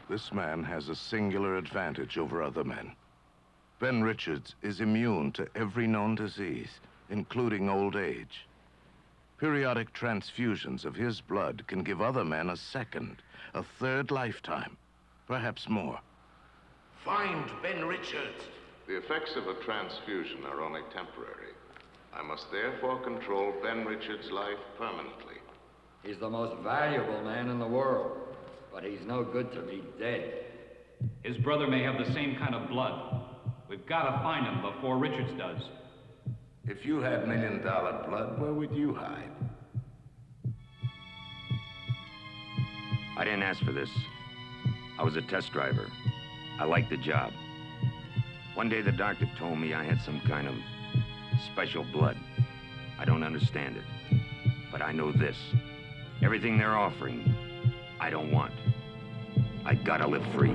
This man has a singular advantage over other men. Ben Richards is immune to every known disease, including old age. Periodic transfusions of his blood can give other men a second, a third lifetime, perhaps more. Find Ben Richards. The effects of a transfusion are only temporary. I must therefore control Ben Richards' life permanently. He's the most valuable man in the world, but he's no good to be dead. His brother may have the same kind of blood. We've got to find him before Richards does. If you had $1 million blood, where would you hide? I didn't ask for this. I was a test driver. I liked the job. One day the doctor told me I had some kind of special blood. I don't understand it. But I know this. Everything they're offering, I don't want. I gotta live free.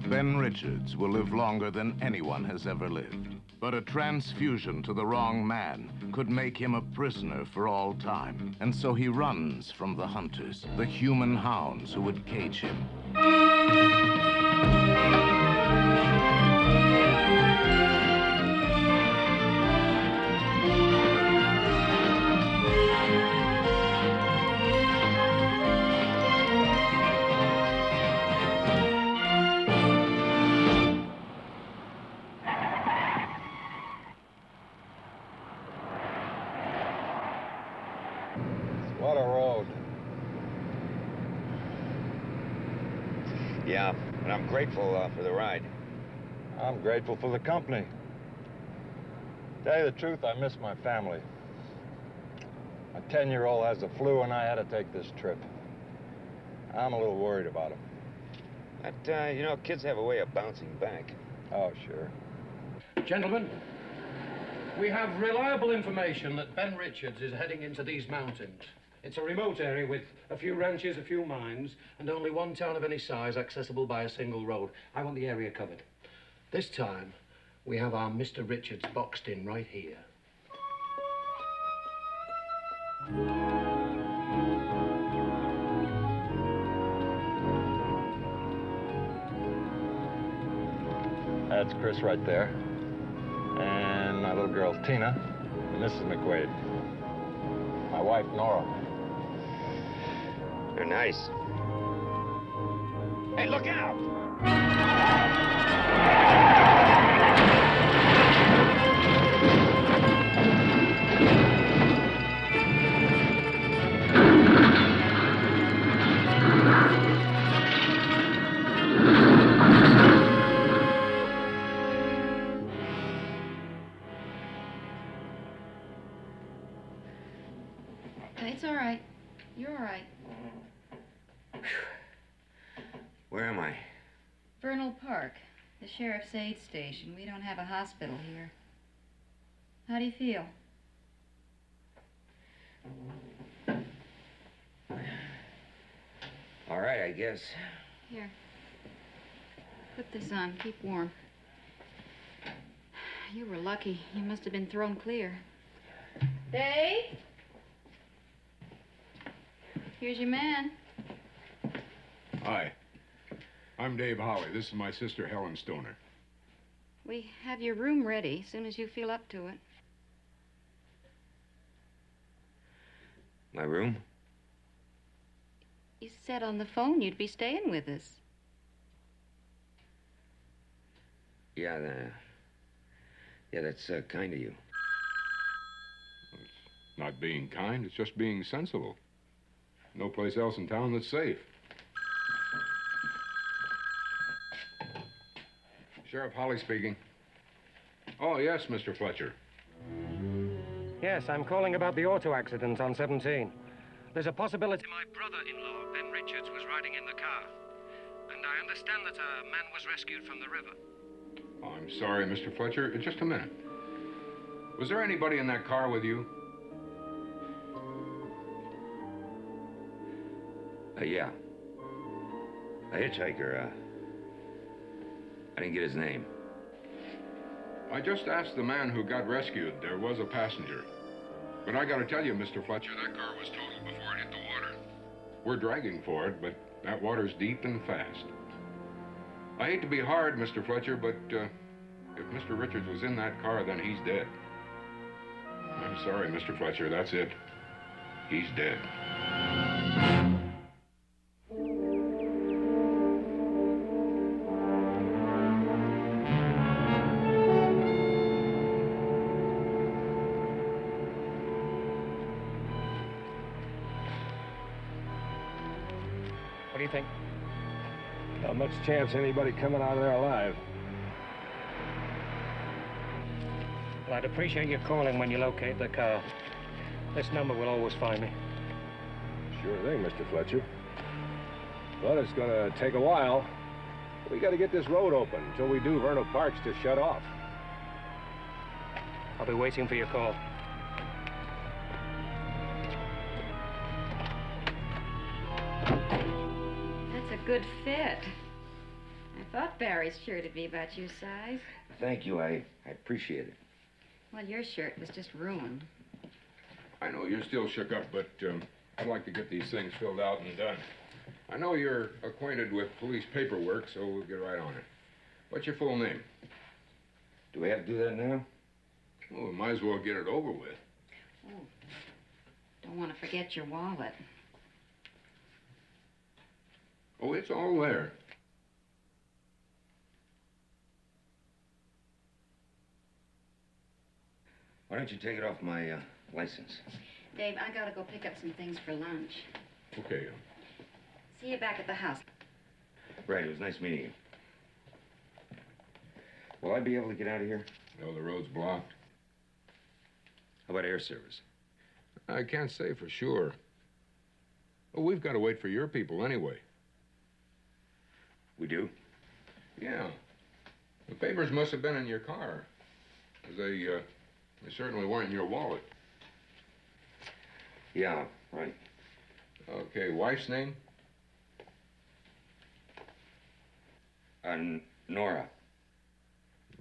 Ben Richards will live longer than anyone has ever lived. But a transfusion to the wrong man could make him a prisoner for all time. And so he runs from the hunters, the human hounds who would cage him. What a road. Yeah, and I'm grateful for the ride. I'm grateful for the company. Tell you the truth, I miss my family. My 10-year-old has the flu and I had to take this trip. I'm a little worried about him. But, you know, kids have a way of bouncing back. Oh, sure. Gentlemen, we have reliable information that Ben Richards is heading into these mountains. It's a remote area with a few ranches, a few mines, and only one town of any size accessible by a single road. I want the area covered. This time, we have our Mr. Richards boxed in right here. That's Chris right there. And my little girl, Tina, and Mrs. McQuaid. My wife, Nora. They're nice. Hey, look out! It's all right. You're all right. Where am I? Vernal Park, the sheriff's aid station. We don't have a hospital here. How do you feel? All right, I guess. Here. Put this on. Keep warm. You were lucky. You must have been thrown clear. Dave? Here's your man. Hi. I'm Dave Holly. This is my sister, Helen Stoner. We have your room ready as soon as you feel up to it. My room? You said on the phone you'd be staying with us. Yeah, that's kind of you. It's not being kind, it's just being sensible. No place else in town that's safe. Sheriff Holly speaking. Oh, yes, Mr. Fletcher. Yes, I'm calling about the auto accident on 17. There's a possibility my brother-in-law, Ben Richards, was riding in the car. And I understand that a man was rescued from the river. Oh, I'm sorry, Mr. Fletcher. Just a minute. Was there anybody in that car with you? Yeah. A hitchhiker, I didn't get his name. I just asked the man who got rescued. There was a passenger. But I gotta tell you, Mr. Fletcher, that car was totaled before it hit the water. We're dragging for it, but that water's deep and fast. I hate to be hard, Mr. Fletcher, but if Mr. Richards was in that car, then he's dead. I'm sorry, Mr. Fletcher, that's it. He's dead. What do you think? Not much chance anybody coming out of there alive. Well, I'd appreciate your calling when you locate the car. This number will always find me. Sure thing, Mr. Fletcher. But it's gonna take a while. We gotta get this road open. Until we do, Vernal Park's just shut off. I'll be waiting for your call. That's a good fit. I thought Barry's shirt would be about your size. Thank you, I appreciate it. Well, your shirt was just ruined. I know you're still shook up, but I'd like to get these things filled out and done. I know you're acquainted with police paperwork, so we'll get right on it. What's your full name? Do we have to do that now? Well, we might as well get it over with. Oh, don't want to forget your wallet. Oh, it's all there. Why don't you take it off my license? Dave, I gotta go pick up some things for lunch. Okay. See you back at the house. Right, it was nice meeting you. Will I be able to get out of here? No, the road's blocked. How about air service? I can't say for sure. Well, we've got to wait for your people anyway. We do? Yeah. The papers must have been in your car. 'Cause they certainly weren't in your wallet. Yeah, right. Okay, wife's name? Nora.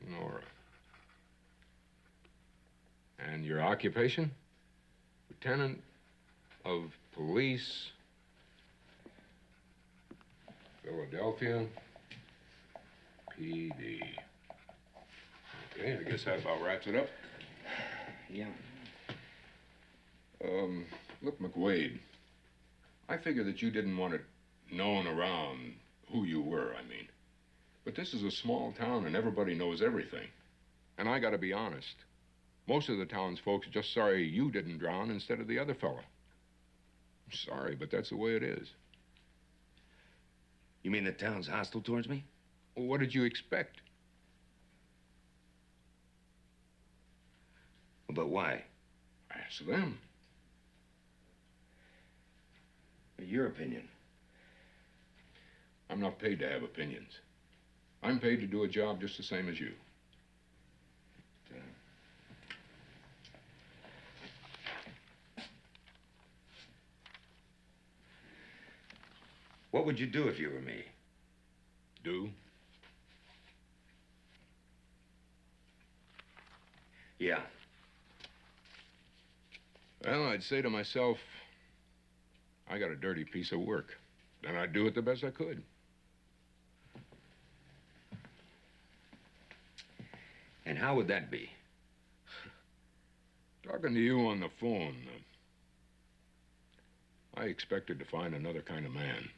Nora. And your occupation? Lieutenant of Police, Philadelphia, PD. Okay, I guess that about wraps it up. Yeah. Look, McWade, I figure that you didn't want it known around who you were, I mean. But this is a small town and everybody knows everything. And I gotta be honest. Most of the town's folks are just sorry you didn't drown instead of the other fella. I'm sorry, but that's the way it is. You mean the town's hostile towards me? Well, what did you expect? But why? Ask them. Your opinion. I'm not paid to have opinions. I'm paid to do a job just the same as you. What would you do if you were me? Do? Yeah. Well, I'd say to myself, I got a dirty piece of work. Then I'd do it the best I could. And how would that be? Talking to you on the phone, I expected to find another kind of man.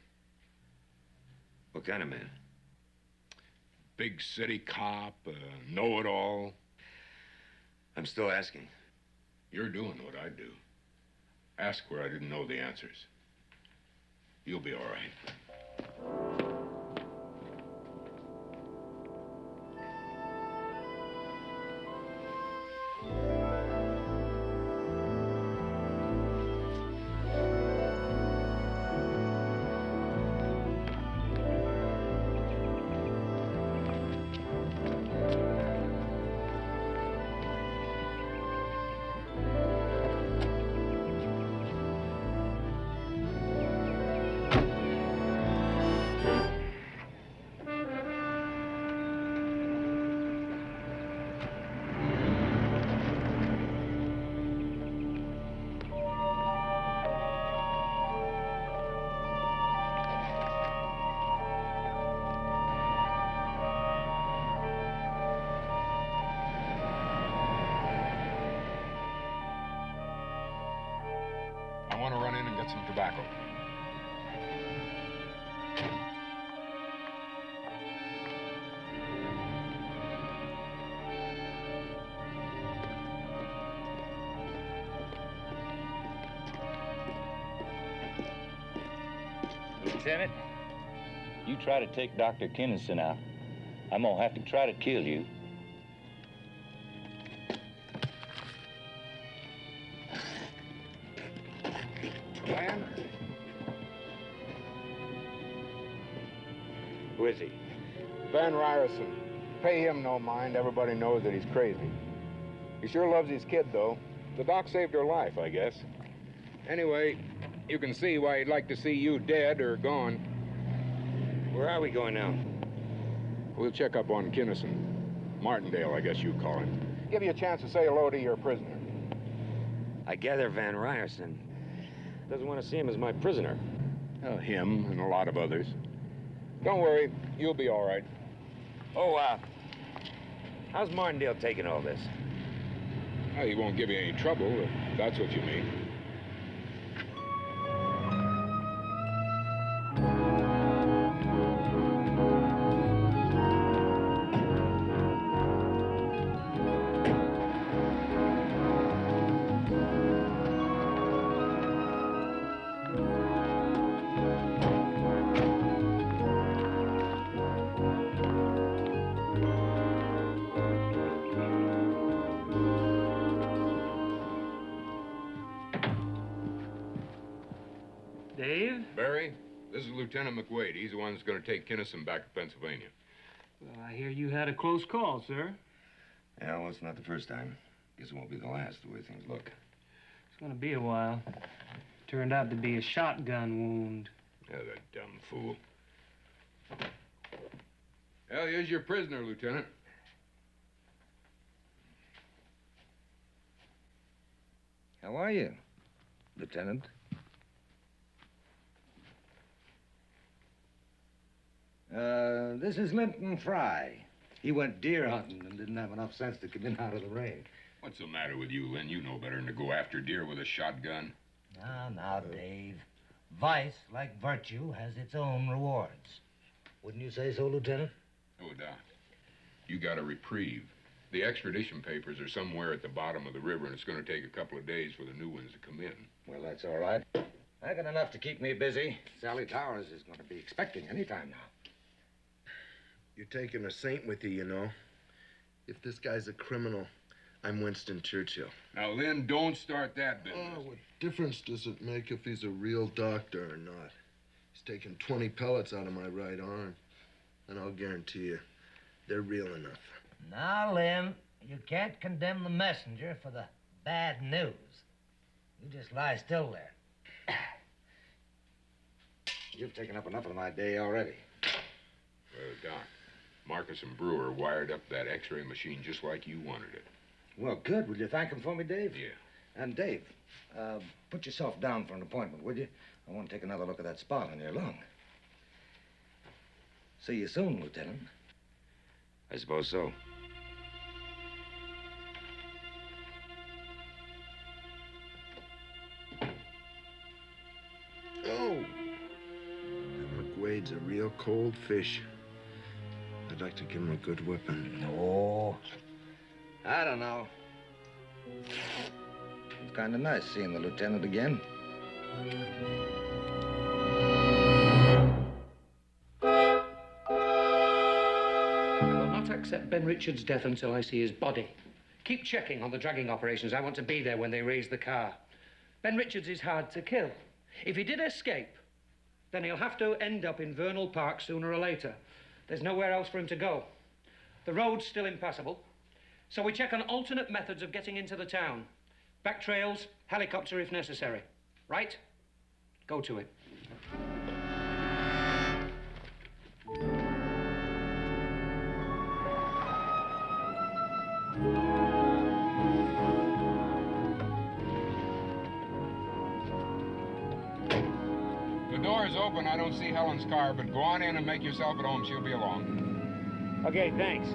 What kind of man? Big city cop, know-it-all. I'm still asking. You're doing what I do. Ask where I didn't know the answers. You'll be all right. want to run in and get some tobacco. Lieutenant, you try to take Dr. Kinnison out, I'm gonna have to try to kill you. Man? Who is he? Ben Ryerson. Pay him no mind. Everybody knows that he's crazy. He sure loves his kid, though. The doc saved her life, I guess. Anyway, you can see why he'd like to see you dead or gone. Where are we going now? We'll check up on Kinnison. Martindale, I guess you call him. Give you a chance to say hello to your prisoner. I gather Van Ryerson doesn't want to see him as my prisoner. Him and a lot of others. Don't worry, you'll be all right. Oh, how's Martindale taking all this? Well, he won't give you any trouble, if that's what you mean. Dave? Barry, this is Lieutenant McWade. He's the one that's going to take Kinnison back to Pennsylvania. Well, I hear you had a close call, sir. Yeah, well, it's not the first time. Guess it won't be the last, the way things look. It's gonna be a while. Turned out to be a shotgun wound. Yeah, that dumb fool. Well, here's your prisoner, Lieutenant. How are you, Lieutenant? This is Linton Fry. He went deer hunting and didn't have enough sense to come in out of the rain. What's the matter with you, Lynn? You know better than to go after deer with a shotgun. Now, Dave. Vice, like virtue, has its own rewards. Wouldn't you say so, Lieutenant? Oh, Doc. You got a reprieve. The extradition papers are somewhere at the bottom of the river, and it's going to take a couple of days for the new ones to come in. Well, that's all right. I got enough to keep me busy. Sally Towers is going to be expecting any time now. You're taking a saint with you, you know. If this guy's a criminal, I'm Winston Churchill. Now, Lynn, don't start that business. Oh, what difference does it make if he's a real doctor or not? He's taken 20 pellets out of my right arm. And I'll guarantee you, they're real enough. Now, Lim, you can't condemn the messenger for the bad news. You just lie still there. You've taken up enough of my day already. Well, Doc, Marcus and Brewer wired up that X-ray machine just like you wanted it. Well, good. Will you thank him for me, Dave? Yeah. And Dave, put yourself down for an appointment, would you? I want to take another look at that spot on your lung. See you soon, Lieutenant. I suppose so. Oh! That McWade's a real cold fish. I'd like to give him a good whipping. No. I don't know. It's kind of nice seeing the lieutenant again. I will not accept Ben Richards' death until I see his body. Keep checking on the dragging operations. I want to be there when they raise the car. Ben Richards is hard to kill. If he did escape, then he'll have to end up in Vernal Park sooner or later. There's nowhere else for him to go. The road's still impassable, so we check on alternate methods of getting into the town. Back trails, helicopter if necessary. Right? Go to it. The door is open. I don't see Helen's car, but go on in and make yourself at home. She'll be along. Okay, thanks.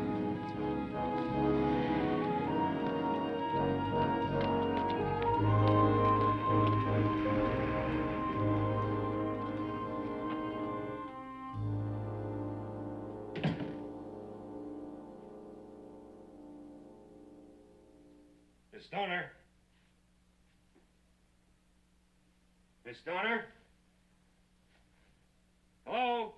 Miss Stoner? Miss Stoner? Hello?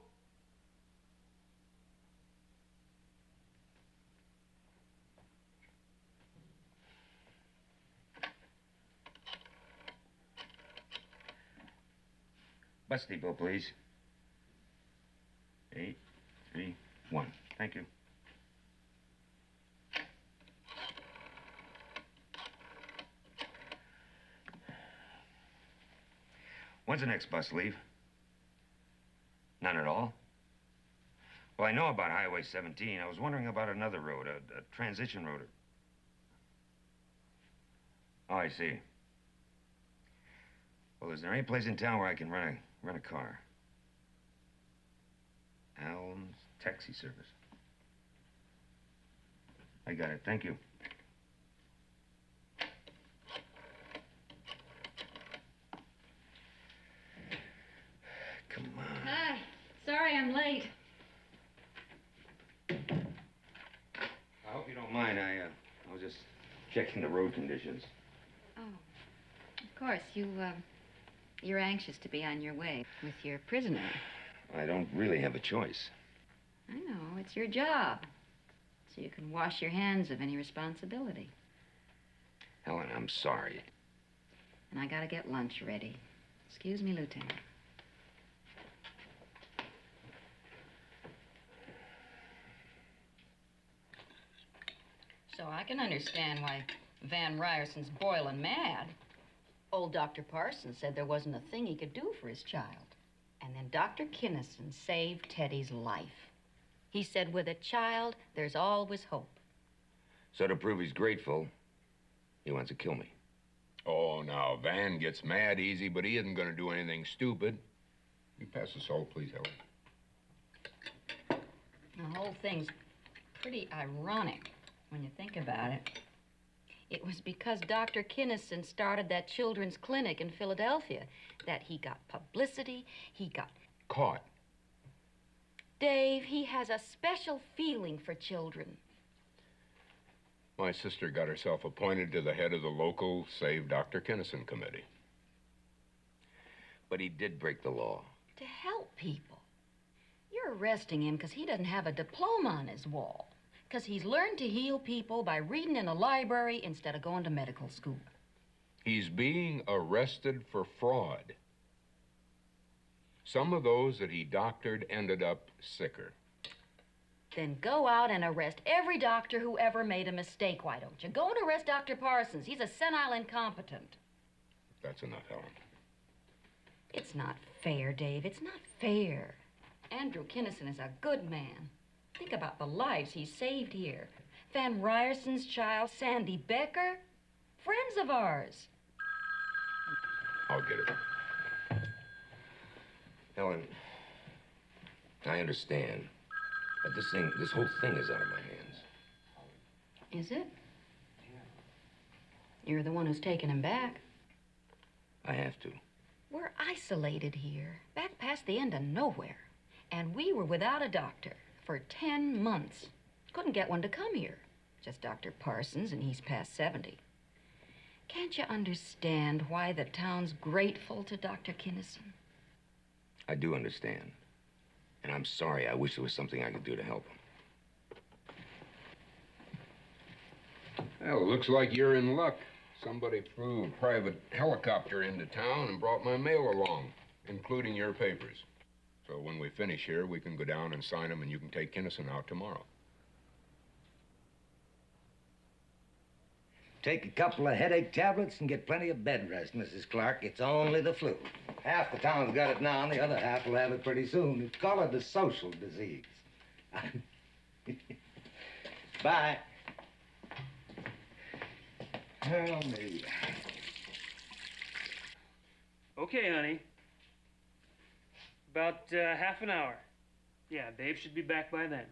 Bus depot, please. 831. Thank you. When's the next bus leave? None at all? Well, I know about Highway 17. I was wondering about another road, a transition road. Oh, I see. Well, is there any place in town where I can rent a car? Al's taxi service. I got it. Thank you. Come on. Hi. Sorry I'm late. I hope you don't mind. I was just checking the road conditions. Oh, of course. You're anxious to be on your way with your prisoner. I don't really have a choice. I know. It's your job. So you can wash your hands of any responsibility. Helen, I'm sorry. And I gotta get lunch ready. Excuse me, Lieutenant. So I can understand why Van Ryerson's boiling mad. Old Dr. Parsons said there wasn't a thing he could do for his child. And then Dr. Kinnison saved Teddy's life. He said with a child, there's always hope. So to prove he's grateful, he wants to kill me. Oh, now, Van gets mad easy, but he isn't going to do anything stupid. You pass the salt, please, Helen. The whole thing's pretty ironic when you think about it. It was because Dr. Kinnison started that children's clinic in Philadelphia that he got publicity, he got... Caught. Dave, he has a special feeling for children. My sister got herself appointed to the head of the local Save Dr. Kinnison committee. But he did break the law. To help people. You're arresting him because he doesn't have a diploma on his wall. Because he's learned to heal people by reading in a library instead of going to medical school. He's being arrested for fraud. Some of those that he doctored ended up sicker. Then go out and arrest every doctor who ever made a mistake, why don't you? Go and arrest Dr. Parsons. He's a senile incompetent. That's enough, Helen. It's not fair, Dave. It's not fair. Andrew Kinnison is a good man. Think about the lives he saved here. Van Ryerson's child, Sandy Becker, friends of ours. I'll get it. Helen, I understand. But this whole thing is out of my hands. Is it? You're the one who's taking him back. I have to. We're isolated here, back past the end of nowhere. And we were without a doctor for 10 months. Couldn't get one to come here. Just Dr. Parsons, and he's past 70. Can't you understand why the town's grateful to Dr. Kinnison? I do understand. And I'm sorry. I wish there was something I could do to help him. Well, looks like you're in luck. Somebody flew a private helicopter into town and brought my mail along, including your papers. So when we finish here, we can go down and sign them, and you can take Kinnison out tomorrow. Take a couple of headache tablets and get plenty of bed rest, Mrs. Clark. It's only the flu. Half the town's got it now, and the other half will have it pretty soon. It's called a social disease. Bye. Oh, me. Okay, honey. About half an hour. Yeah, Babe should be back by then.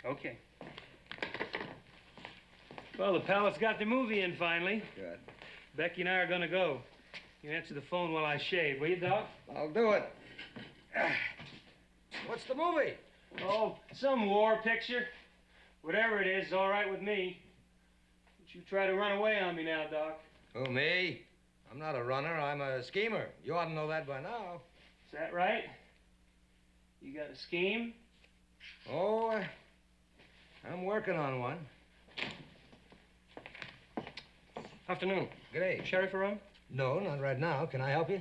Okay. Well, the Palace got the movie in finally. Good. Becky and I are gonna go. You answer the phone while I shave, will you, Doc? I'll do it. What's the movie? Oh, some war picture. Whatever it is all right with me. you try to run away on me now, Doc. Who, me? I'm not a runner, I'm a schemer. You ought to know that by now. Is that right? You got a scheme? Oh, I'm working on one. Afternoon. G'day. Sheriff around? No, not right now. Can I help you?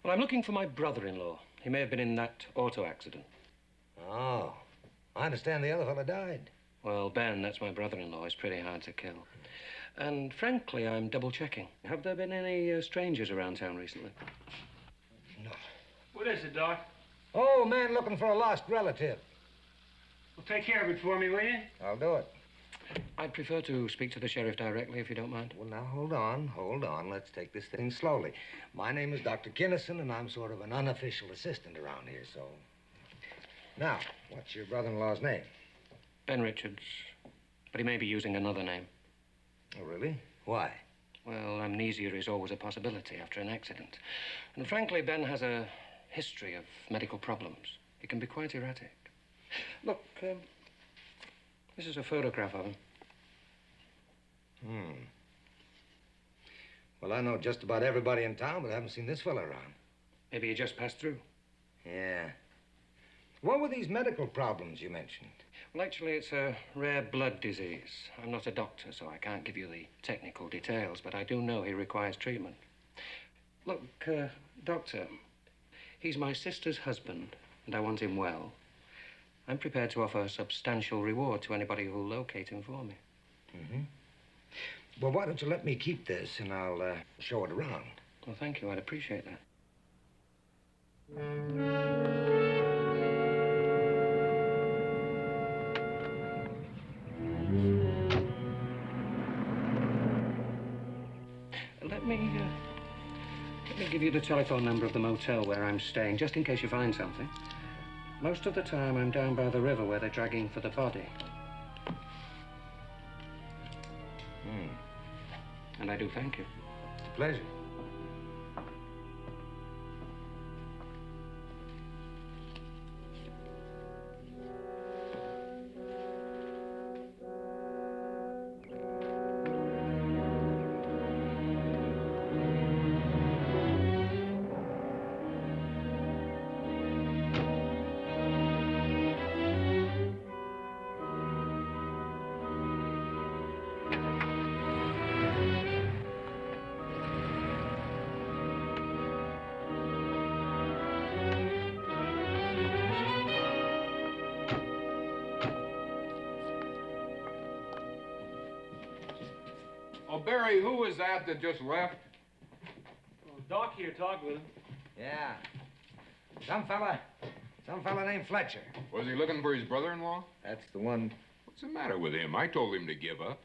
Well, I'm looking for my brother-in-law. He may have been in that auto accident. Oh, I understand the other fella died. Well, Ben, that's my brother-in-law, is pretty hard to kill. And frankly, I'm double-checking. Have there been any strangers around town recently? No. What is it, Doc? Oh, man looking for a lost relative. Well, take care of it for me, will you? I'll do it. I'd prefer to speak to the sheriff directly, if you don't mind. Well, now, hold on. Let's take this thing slowly. My name is Dr. Kinnison, and I'm sort of an unofficial assistant around here, so... Now, what's your brother-in-law's name? Ben Richards. But he may be using another name. Oh, really? Why? Well, amnesia is always a possibility after an accident. And frankly, Ben has a history of medical problems. He can be quite erratic. Look, this is a photograph of him. Well, I know just about everybody in town, but I haven't seen this fella around. Maybe he just passed through. Yeah. What were these medical problems you mentioned? Well, actually, it's a rare blood disease. I'm not a doctor, so I can't give you the technical details, but I do know he requires treatment. Look, Doctor, he's my sister's husband, and I want him well. I'm prepared to offer a substantial reward to anybody who'll locate him for me. Mm-hmm. Well, why don't you let me keep this, and I'll show it around. Well, thank you. I'd appreciate that. Let me give you the telephone number of the motel where I'm staying, just in case you find something. Most of the time, I'm down by the river where they're dragging for the body. And I do thank you. It's a pleasure. Oh, Barry, who was that just left? Well, Doc here talked with him. Yeah. Some fella named Fletcher. Was he looking for his brother-in-law? That's the one. What's the matter with him? I told him to give up.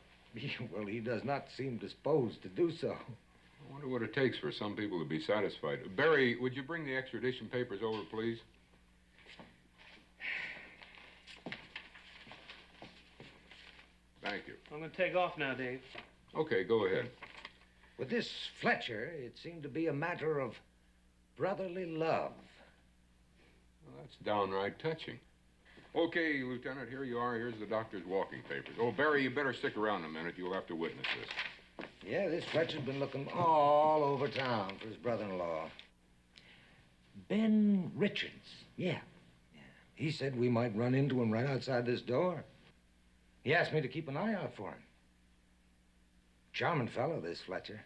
Well, he does not seem disposed to do so. I wonder what it takes for some people to be satisfied. Barry, would you bring the extradition papers over, please? Thank you. I'm going to take off now, Dave. Okay, go ahead. With this Fletcher, it seemed to be a matter of brotherly love. Well, that's downright touching. Okay, Lieutenant, here you are. Here's the doctor's walking papers. Oh, Barry, you better stick around a minute. You'll have to witness this. Yeah, this Fletcher's been looking all over town for his brother-in-law. Ben Richards. Yeah. He said we might run into him right outside this door. He asked me to keep an eye out for him. Charming fellow, this Fletcher.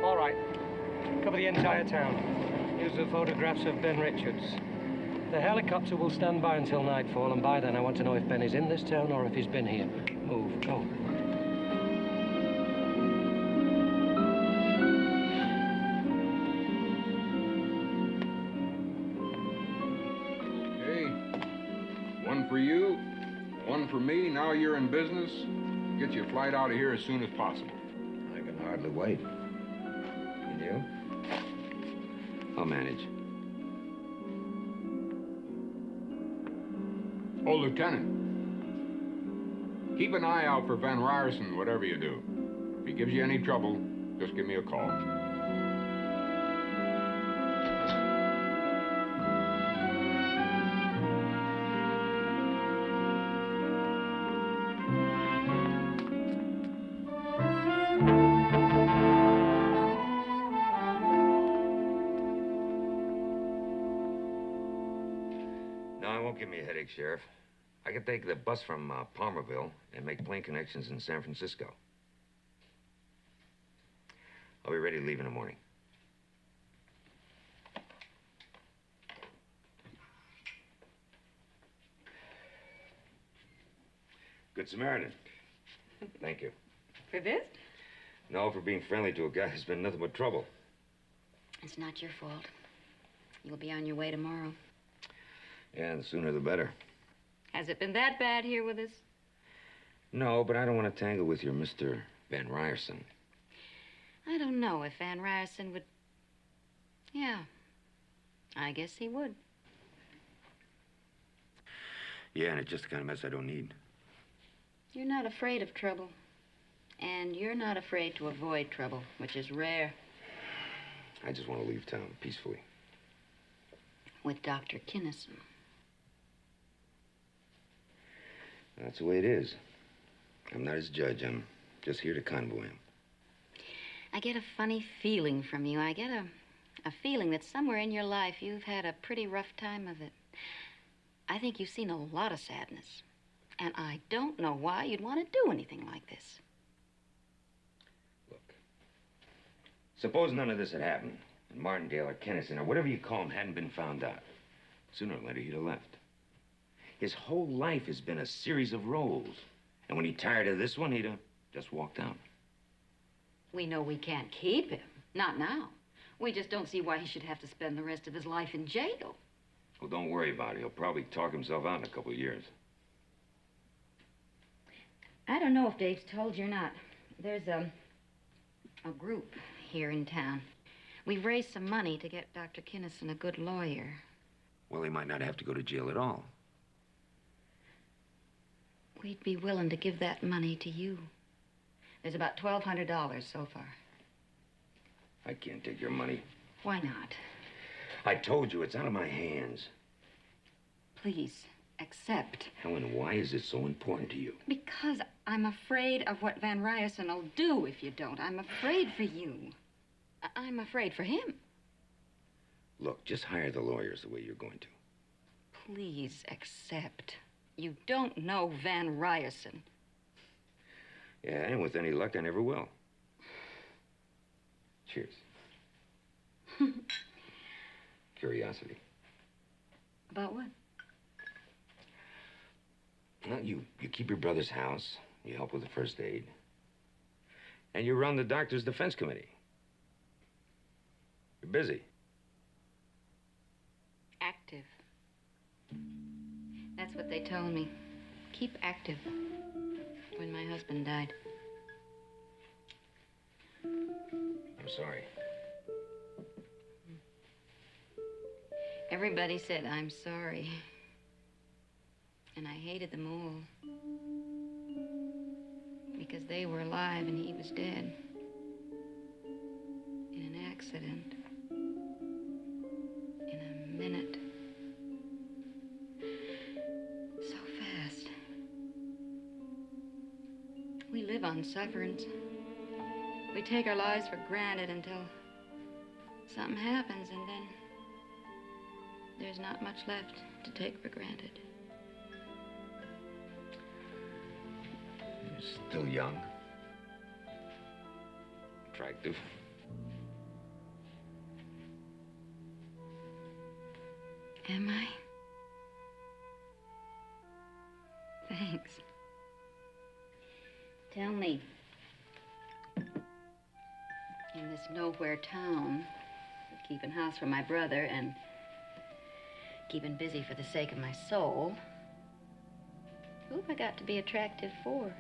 All right. Cover the entire town. Use the photographs of Ben Richards. The helicopter will stand by until nightfall, and by then I want to know if Ben is in this town or if he's been here. Move, go. One for you, one for me. Now you're in business. Get you a flight out of here as soon as possible. I can hardly wait. And you? I'll manage. Oh, Lieutenant. Keep an eye out for Van Ryerson, whatever you do. If he gives you any trouble, just give me a call. won't give me a headache, Sheriff. I can take the bus from Palmerville and make plane connections in San Francisco. I'll be ready to leave in the morning. Good Samaritan. Thank you. For this? No, for being friendly to a guy who's been nothing but trouble. It's not your fault. You'll be on your way tomorrow. Yeah, the sooner the better. Has it been that bad here with us? No, but I don't want to tangle with your Mr. Van Ryerson. I don't know if Van Ryerson would... Yeah, I guess he would. Yeah, and it's just the kind of mess I don't need. You're not afraid of trouble. And you're not afraid to avoid trouble, which is rare. I just want to leave town peacefully. With Dr. Kinnison. That's the way it is. I'm not his judge. I'm just here to convoy him. I get a funny feeling from you. I get a feeling that somewhere in your life you've had a pretty rough time of it. I think you've seen a lot of sadness. And I don't know why you'd want to do anything like this. Look, suppose none of this had happened, and Martindale or Kennison or whatever you call him hadn't been found out. Sooner or later, he'd have left. His whole life has been a series of roles. And when he tired of this one, he'd have just walked out. We know we can't keep him. Not now. We just don't see why he should have to spend the rest of his life in jail. Well, don't worry about it. He'll probably talk himself out in a couple of years. I don't know if Dave's told you or not. There's a group here in town. We've raised some money to get Dr. Kinnison a good lawyer. Well, he might not have to go to jail at all. We'd be willing to give that money to you. There's about $1,200 so far. I can't take your money. Why not? I told you, it's out of my hands. Please, accept. Helen, why is it so important to you? Because I'm afraid of what Van Ryerson will do if you don't. I'm afraid for you. I'm afraid for him. Look, just hire the lawyers the way you're going to. Please accept. You don't know Van Ryerson. Yeah, and with any luck, I never will. Cheers. Curiosity. About what? Well, you keep your brother's house, you help with the first aid, and you run the doctor's defense committee. You're busy. Active. That's what they told me. Keep active. When my husband died. I'm sorry. Everybody said I'm sorry. And I hated them all. Because they were alive and he was dead. In an accident. In a minute. So fast. We live on sufferance. We take our lives for granted until something happens, and then there's not much left to take for granted. You're still young. Attractive. Am I? Thanks. Tell me, in this nowhere town, keeping house for my brother and keeping busy for the sake of my soul, who have I got to be attractive for?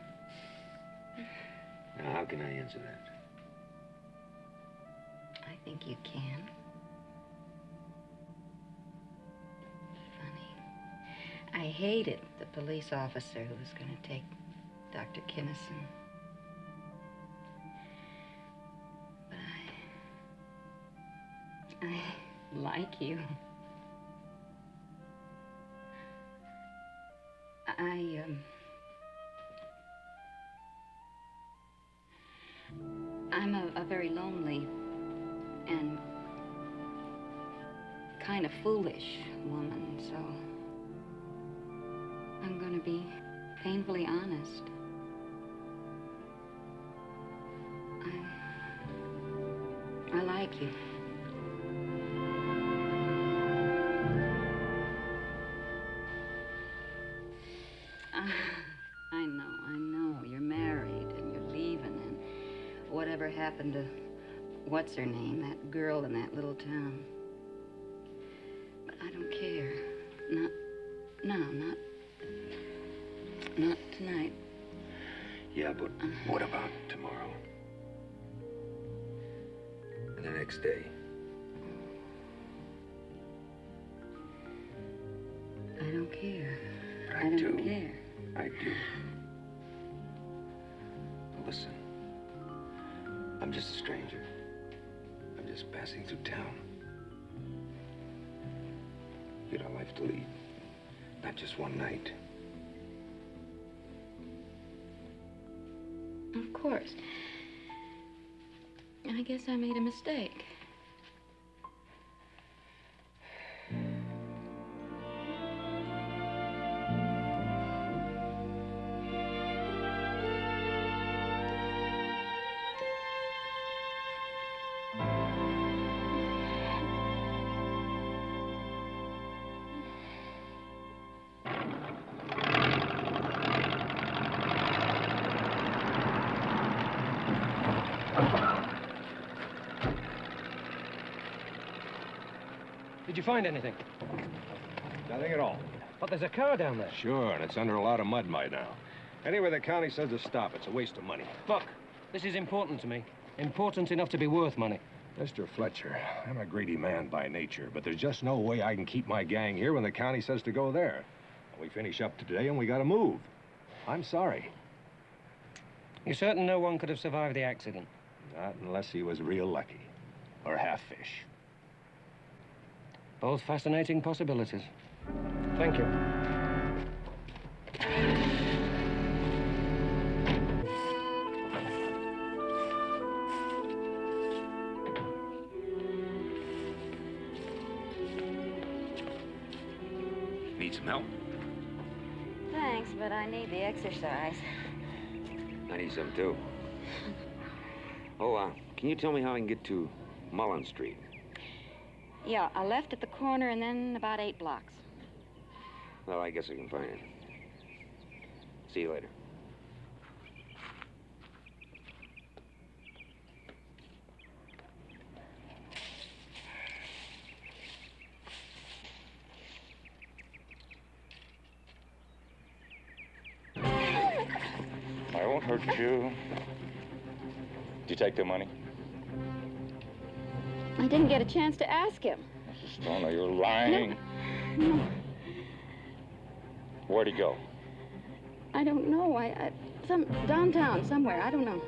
Now, how can I answer that? I think you can. Funny. I hated the police officer who was going to take Dr. Kinnison. But I like you. I'm a very lonely and kind of foolish woman, so I'm going to be painfully honest. I like you. I know. You're married and you're leaving and whatever happened to, what's her name, that girl in that little town. But I don't care. Not tonight. Yeah, but what about tomorrow? And the next day? I don't care. I don't do. care. I do. Listen, I'm just a stranger. I'm just passing through town. You got a life to lead, not just one night. Of course. I guess I made a mistake. Did you find anything? Nothing at all. But there's a car down there. Sure, and it's under a lot of mud by now. Anyway, the county says to stop. It's a waste of money. Look, this is important to me. Important enough to be worth money. Mr. Fletcher, I'm a greedy man by nature, but there's just no way I can keep my gang here when the county says to go there. We finish up today and we gotta move. I'm sorry. You're certain no one could have survived the accident? Not unless he was real lucky. Or half fish. Both fascinating possibilities. Thank you. Need some help? Thanks, but I need the exercise. I need some too. Oh, can you tell me how I can get to Mullen Street? Yeah, I left at the corner and then about 8 blocks. Well, I guess I can find it. See you later. I won't hurt you. Did you take the money? I didn't get a chance to ask him. Mrs. Stoner, you're lying. No, Where'd he go? I don't know. Some downtown somewhere. I don't know.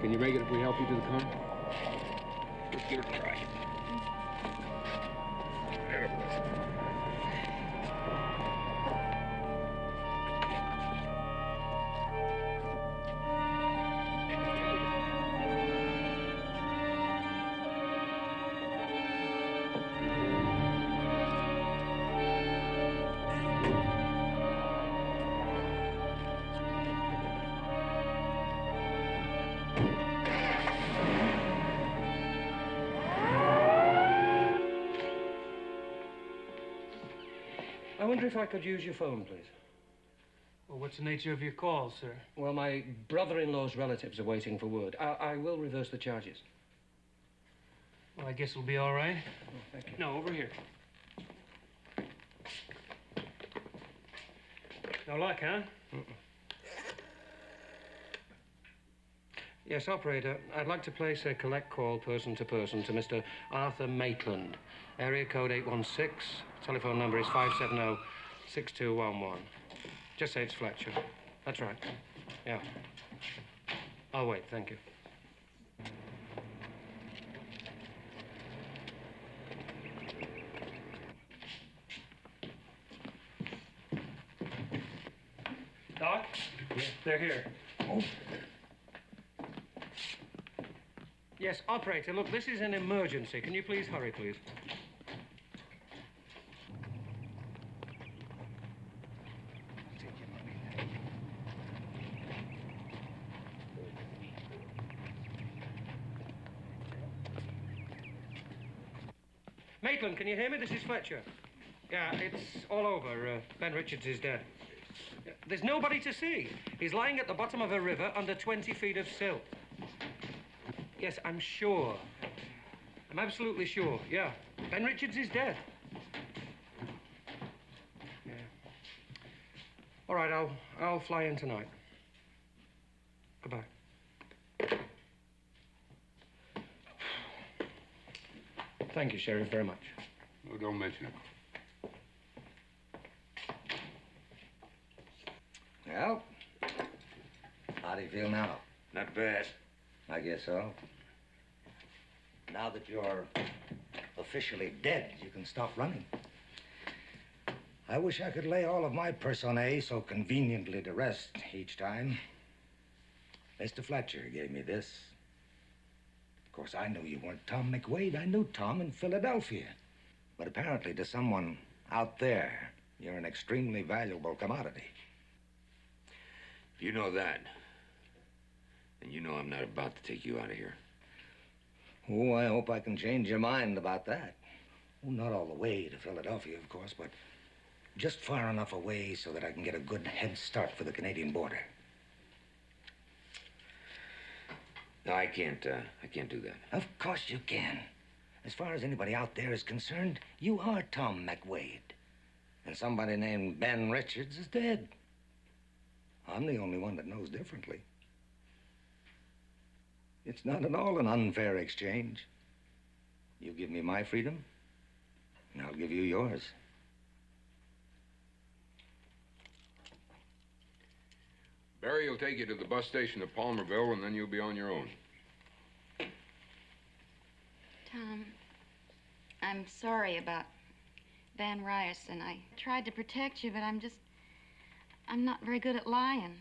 Can you make it if we help you to the car? Let's give it a try. I wonder if I could use your phone, please. Well, what's the nature of your call, sir? Well, my brother-in-law's relatives are waiting for word. I will reverse the charges. Well, I guess we'll be all right. Oh, thank you. No, over here. No luck, huh? Yes, operator. I'd like to place a collect call person to Mr. Arthur Maitland. Area code 816. Telephone number is 570-6211. Just say it's Fletcher. That's right. Yeah. I'll wait, thank you. Doc? Yeah. They're here. Oh. Yes, operator, look, this is an emergency. Can you please hurry, please? Maitland, can you hear me? This is Fletcher. Yeah, it's all over. Ben Richards is dead. There's nobody to see. He's lying at the bottom of a river under 20 feet of silt. Yes, I'm sure. I'm absolutely sure, yeah. Ben Richards is dead. Yeah. All right, I'll fly in tonight. Goodbye. Thank you, Sheriff, very much. Oh, don't mention it. Well, how do you feel now? Not bad. I guess so. Now that you're officially dead, you can stop running. I wish I could lay all of my personae so conveniently to rest each time. Mr. Fletcher gave me this. Of course, I knew you weren't Tom McWade. I knew Tom in Philadelphia. But apparently to someone out there, you're an extremely valuable commodity. If you know that, then you know I'm not about to take you out of here. Oh, I hope I can change your mind about that. Well, not all the way to Philadelphia, of course, but just far enough away so that I can get a good head start for the Canadian border. No, I can't do that. Of course you can. As far as anybody out there is concerned, you are Tom McWade. And somebody named Ben Richards is dead. I'm the only one that knows differently. It's not at all an unfair exchange. You give me my freedom, and I'll give you yours. Barry will take you to the bus station at Palmerville, and then you'll be on your own. Tom, I'm sorry about Van Ryerson. I tried to protect you, but I'm not very good at lying.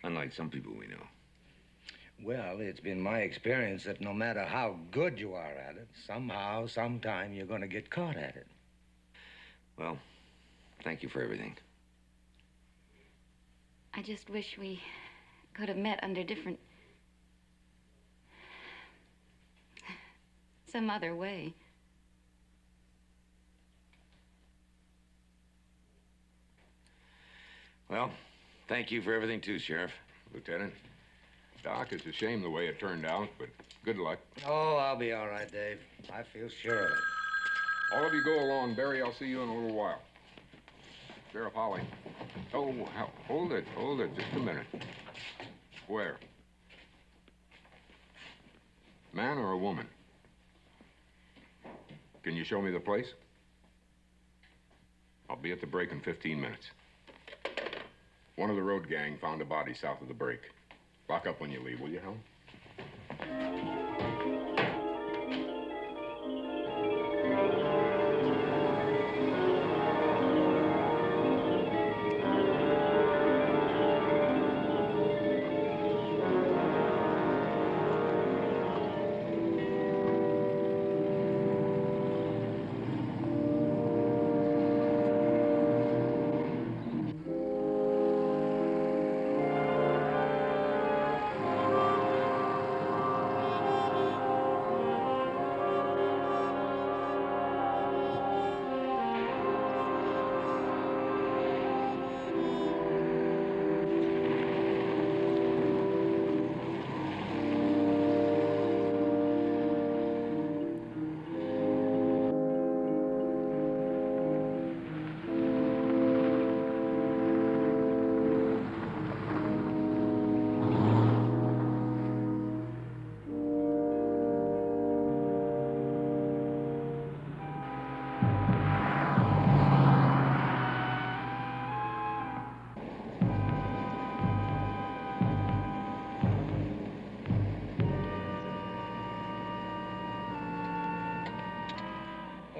Unlike some people we know. Well, it's been my experience that no matter how good you are at it, somehow, sometime, you're going to get caught at it. Well, thank you for everything. I just wish we could have met under some other way. Well, thank you for everything too, Sheriff. Lieutenant, Doc, it's a shame the way it turned out, but good luck. Oh, I'll be all right, Dave. I feel sure of it. All of you go along. Barry, I'll see you in a little while. Sheriff Holly. Oh, hold it, just a minute. Where? Man or a woman? Can you show me the place? I'll be at the break in 15 minutes. One of the road gang found a body south of the break. Lock up when you leave, will you, Helen?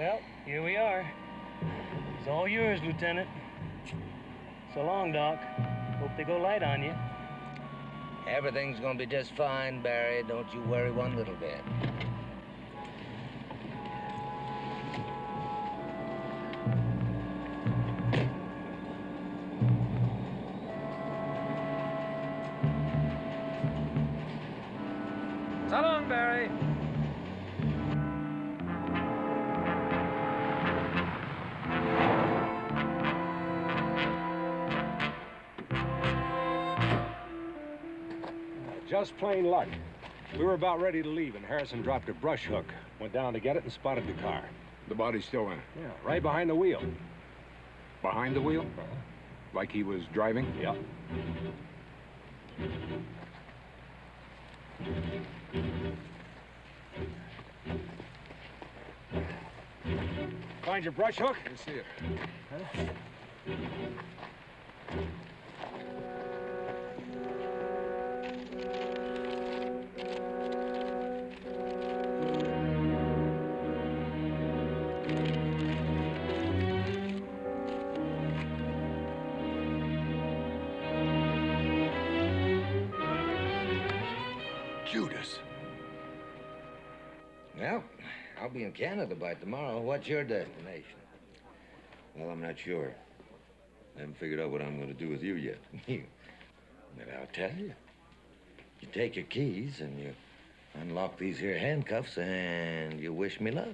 Well, here we are. It's all yours, Lieutenant. So long, Doc. Hope they go light on you. Everything's gonna be just fine, Barry. Don't you worry one little bit. So long, Barry. Just plain luck. We were about ready to leave, and Harrison dropped a brush hook. Went down to get it and spotted the car. The body's still in. Yeah, right behind the wheel. Behind the wheel? Like he was driving? Yep. Find your brush hook? I see it. Huh? Judas. Well, I'll be in Canada by tomorrow. What's your destination? Well, I'm not sure. I haven't figured out what I'm going to do with you yet. But I'll tell you. You take your keys and you unlock these here handcuffs and you wish me luck.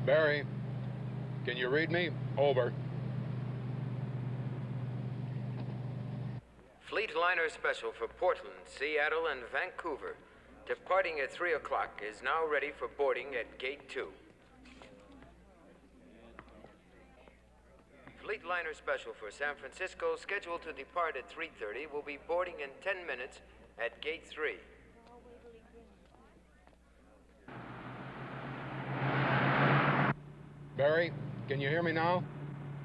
Barry, can you read me? Over. Fleet liner special for Portland, Seattle, and Vancouver. Departing at 3 o'clock is now ready for boarding at Gate 2. Fleet liner special for San Francisco, scheduled to depart at 3:30, will be boarding in 10 minutes at Gate 3. Barry, can you hear me now?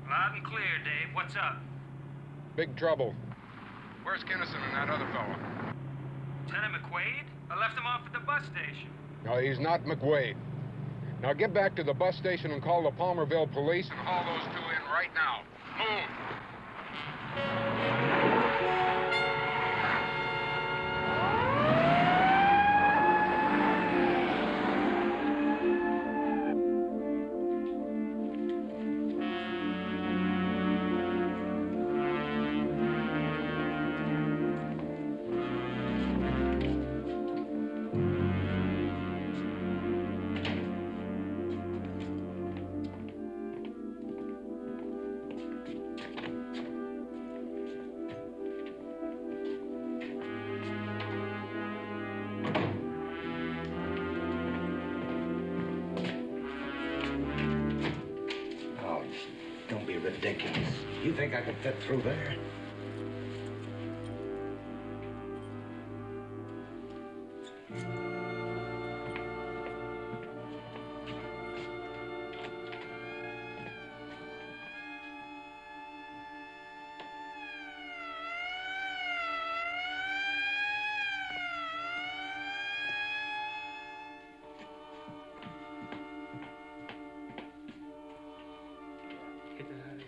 Loud and clear, Dave. What's up? Big trouble. Where's Kinnison and that other fellow? Lieutenant McQuaid? I left him off at the bus station. No, he's not McWade. Now get back to the bus station and call the Palmerville police and haul those two in right now. Move! Don't be ridiculous. You think I could fit through there?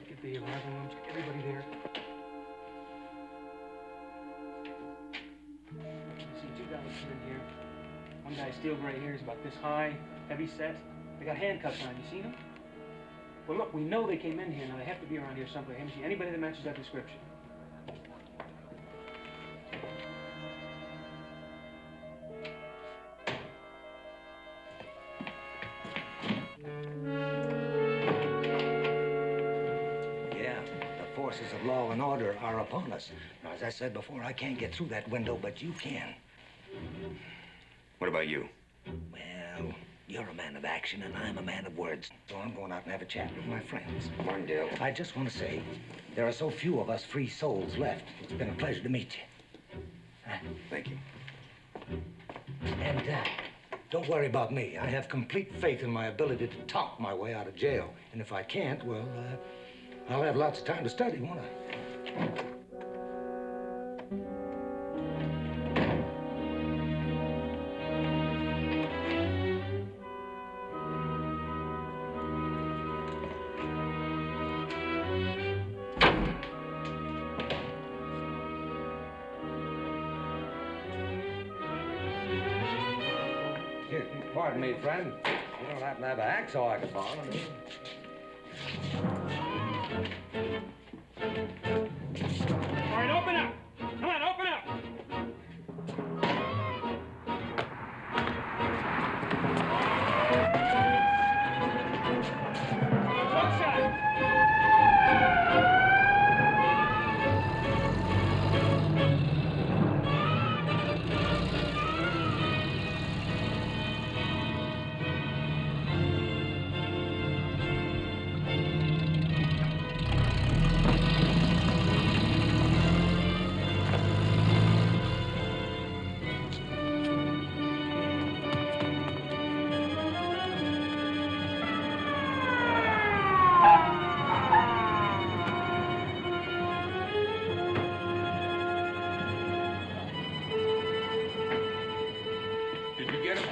Get the arrival rooms, get everybody there. I see two guys sitting here. One guy steel gray hair is about this high, heavy set. They got handcuffs on. You seen them? Well, look, we know they came in here. Now they have to be around here someplace. I haven't seen anybody that matches that description. Of law and order are upon us. Now, as I said before, I can't get through that window, but you can. What about you? Well, you're a man of action, and I'm a man of words. So I'm going out and have a chat with my friends. Martindale. I just want to say, there are so few of us free souls left. It's been a pleasure to meet you. Thank you. And don't worry about me. I have complete faith in my ability to talk my way out of jail. And if I can't, well, I'll have lots of time to study, won't I? Pardon me, friend. You don't happen to have a hacksaw I could borrow, do you? All right, open up. Come on, open up. Outside. Did you get him?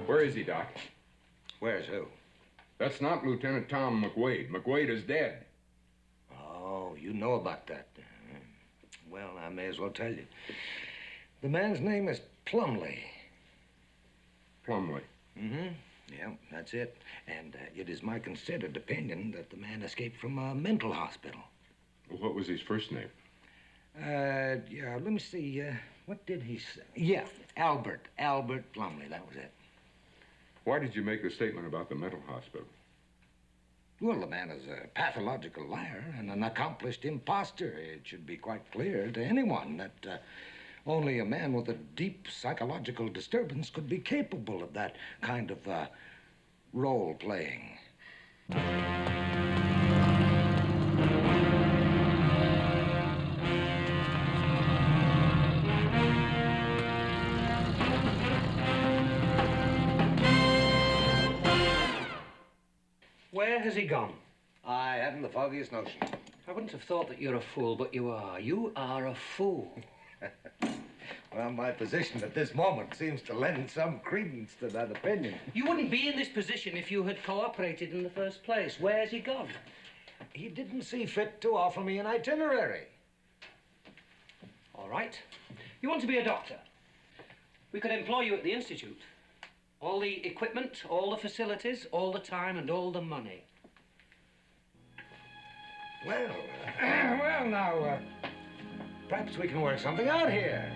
Where is he, Doc? Where's who? That's not Lieutenant Tom McWade. McWade is dead. Oh, you know about that. Well, I may as well tell you. The man's name is Plumley. Plumley. Mm-hmm. Yeah, that's it. And it is my considered opinion that the man escaped from a mental hospital. What was his first name? Yeah, let me see. What did he say? Yeah, Albert Plumley, that was it. Why did you make the statement about the mental hospital? Well, the man is a pathological liar and an accomplished imposter. It should be quite clear to anyone that only a man with a deep psychological disturbance could be capable of that kind of role-playing. Where has he gone? I haven't the foggiest notion. I wouldn't have thought that you're a fool, but you are. You are a fool. Well, my position at this moment seems to lend some credence to that opinion. You wouldn't be in this position if you had cooperated in the first place. Where's he gone? He didn't see fit to offer me an itinerary. All right. You want to be a doctor? We could employ you at the Institute. All the equipment, all the facilities, all the time, and all the money. Well, now, perhaps we can work something out here.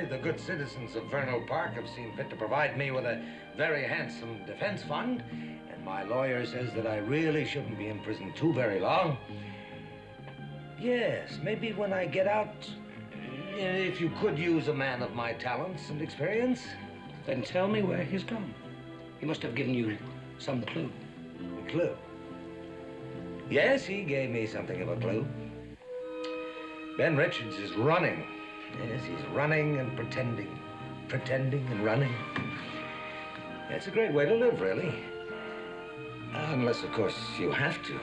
The good citizens of Vernal Park have seen fit to provide me with a very handsome defense fund, and my lawyer says that I really shouldn't be in prison too very long. Yes, maybe when I get out, if you could use a man of my talents and experience. Then tell me where he's gone. He must have given you some clue. A clue? Yes, he gave me something of a clue. Ben Richards is running. Yes, he's running and pretending. Pretending and running. It's a great way to live, really. Unless, of course, you have to.